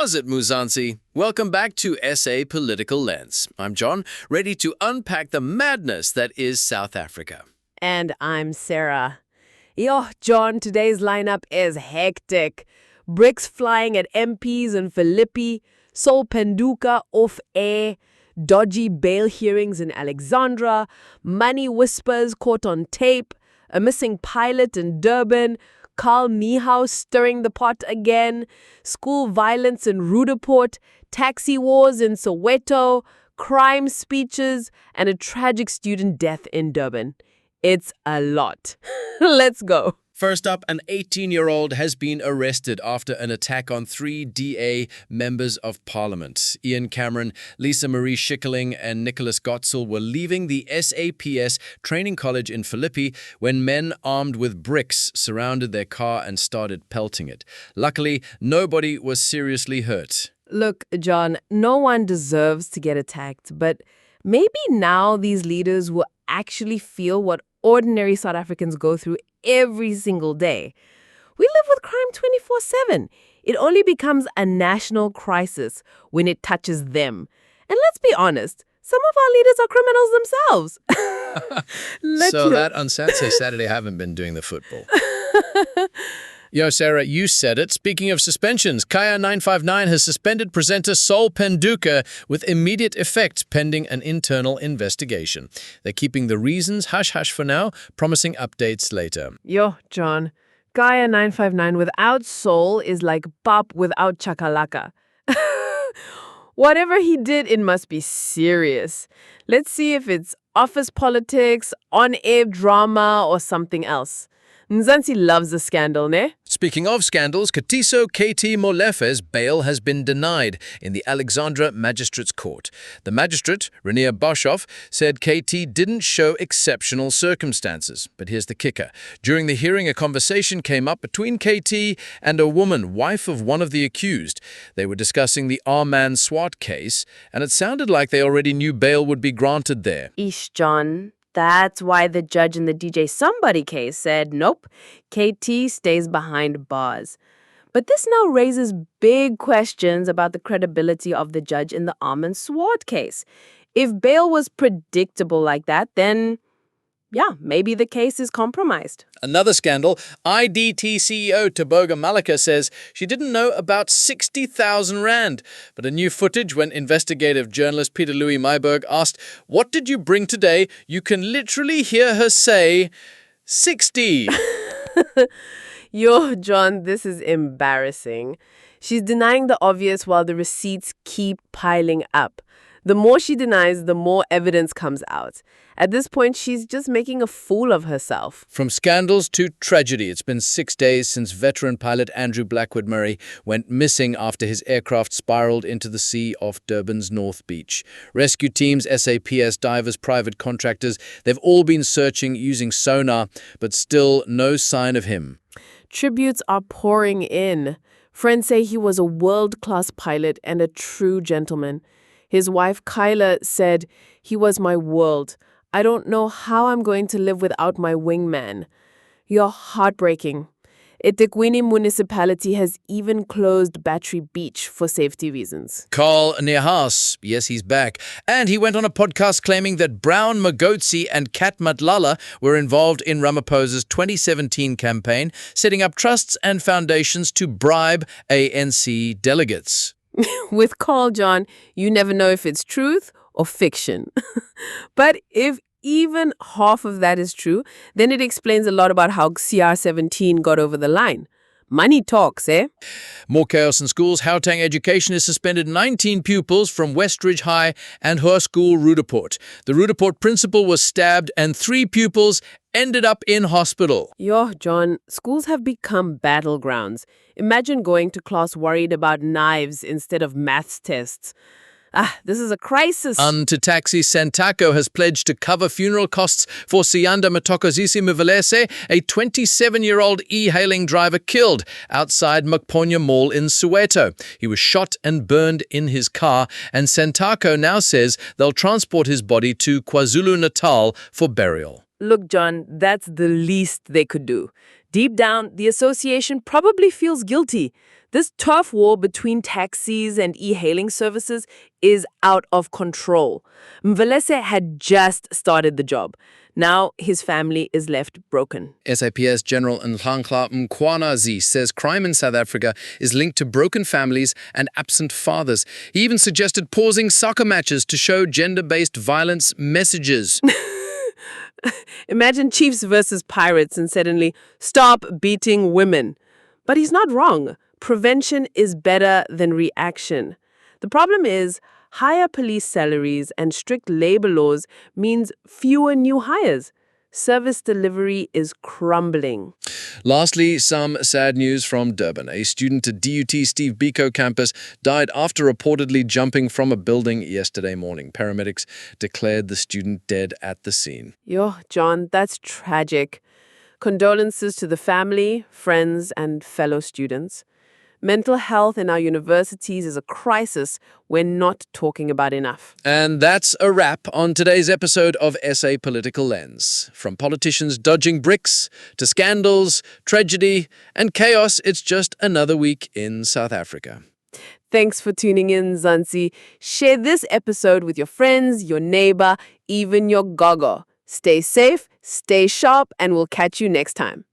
it, Muzansi? Welcome back to SA Political Lens. I'm John, ready to unpack the madness that is South Africa. And I'm Sarah. Yo, John, today's lineup is hectic. Bricks flying at MPs in Philippi, Phenduka off air, dodgy bail hearings in Alexandra, money whispers caught on tape, a missing pilot in Durban, Carl Niehaus stirring the pot again, school violence in Rudaport, taxi wars in Soweto, crime speeches, and a tragic student death in Durban. It's a lot. Let's go. First up, an 18-year-old has been arrested after an attack on 3 DA members of Parliament. Ian Cameron, Lisa Marie Schikkeling and Nicholas Gotzel were leaving the SAPS training college in Philippi when men armed with bricks surrounded their car and started pelting it. Luckily, nobody was seriously hurt. Look, John, no one deserves to get attacked, but maybe now these leaders will actually feel what ordinary South Africans go through every single day. We live with crime 24/7. It only becomes a national crisis when it touches them. And let's be honest, some of our leaders are criminals themselves. So that on Saturday, I haven't been doing the football. Yo, Sarah, you said it. Speaking of suspensions, Kaya 959 has suspended presenter Phenduka with immediate effect pending an internal investigation. They're keeping the reasons hush-hush for now, promising updates later. Yo, John, Gaia 959 without soul is like pop without chakalaka. Whatever he did, it must be serious. Let's see if it's office politics, on-air drama, or something else. Mzansi loves a scandal, ne? Speaking of scandals, Katiso Molefe's bail has been denied in the Alexandra Magistrates Court. The magistrate, Renia Boshoff, said KT didn't show exceptional circumstances. But here's the kicker. During the hearing, a conversation came up between KT and a woman, wife of one of the accused. They were discussing the R-Man SWAT case, and it sounded like they already knew bail would be granted there. Eesh, John. That's why the judge in the DJ Somebody case said, nope, KT stays behind bars. But this now raises big questions about the credibility of the judge in the R-Man SWAT case. If bail was predictable like that, then maybe the case is compromised. Another scandal, IDT CEO Tebogo Malaka says she didn't know about 60,000 rand. But a new footage when investigative journalist Peter Louis Myburg asked, "What did you bring today?" You can literally hear her say, 60. Yo, John, this is embarrassing. She's denying the obvious while the receipts keep piling up. The more she denies, the more evidence comes out. At this point, she's just making a fool of herself. From scandals to tragedy, it's been 6 days since veteran pilot Andrew Blackwood-Murray went missing after his aircraft spiraled into the sea off Durban's North Beach. Rescue teams, SAPS divers, private contractors, they've all been searching using sonar, but still no sign of him. Tributes are pouring in. Friends say he was a world-class pilot and a true gentleman. His wife, Kyla, said, "He was my world. I don't know how I'm going to live without my wingman." You're heartbreaking. eThekwini municipality has even closed Battery Beach for safety reasons. Carl Niehaus, yes, he's back. And he went on a podcast claiming that Brown Magotsi and Kat Matlala were involved in Ramaphosa's 2017 campaign, setting up trusts and foundations to bribe ANC delegates. With Carl, John, you never know if it's truth or fiction. But if even half of that is true, then it explains a lot about how CR17 got over the line. Money talks, eh? More chaos in schools. Gauteng Education has suspended 19 pupils from Westridge High and Hoërskool Rudaport. The Rudaport principal was stabbed and 3 pupils ended up in hospital. Yo, John, schools have become battlegrounds. Imagine going to class worried about knives instead of maths tests. This is a crisis. Taxi Santako has pledged to cover funeral costs for Siyanda Matokozisi Mvelese, a 27-year-old e-hailing driver killed outside Mukponya Mall in Soweto. He was shot and burned in his car, and Santako now says they'll transport his body to KwaZulu-Natal for burial. Look, John, that's the least they could do. Deep down, the association probably feels guilty. This turf war between taxis and e-hailing services is out of control. Mvelese had just started the job. Now his family is left broken. SAPS General Nhlanhla Mkhwanazi says crime in South Africa is linked to broken families and absent fathers. He even suggested pausing soccer matches to show gender-based violence messages. Imagine Chiefs versus Pirates and suddenly, stop beating women. But he's not wrong. Prevention is better than reaction. The problem is, higher police salaries and strict labor laws means fewer new hires. Service delivery is crumbling. Lastly, some sad news from Durban. A student at DUT Steve Biko campus died after reportedly jumping from a building yesterday morning. Paramedics declared the student dead at the scene. Yo, John, that's tragic. Condolences to the family, friends, and fellow students. Mental health in our universities is a crisis we're not talking about enough. And that's a wrap on today's episode of SA Political Lens. From politicians dodging bricks to scandals, tragedy, and chaos, it's just another week in South Africa. Thanks for tuning in, Zansi. Share this episode with your friends, your neighbor, even your gogo. Stay safe, stay sharp, and we'll catch you next time.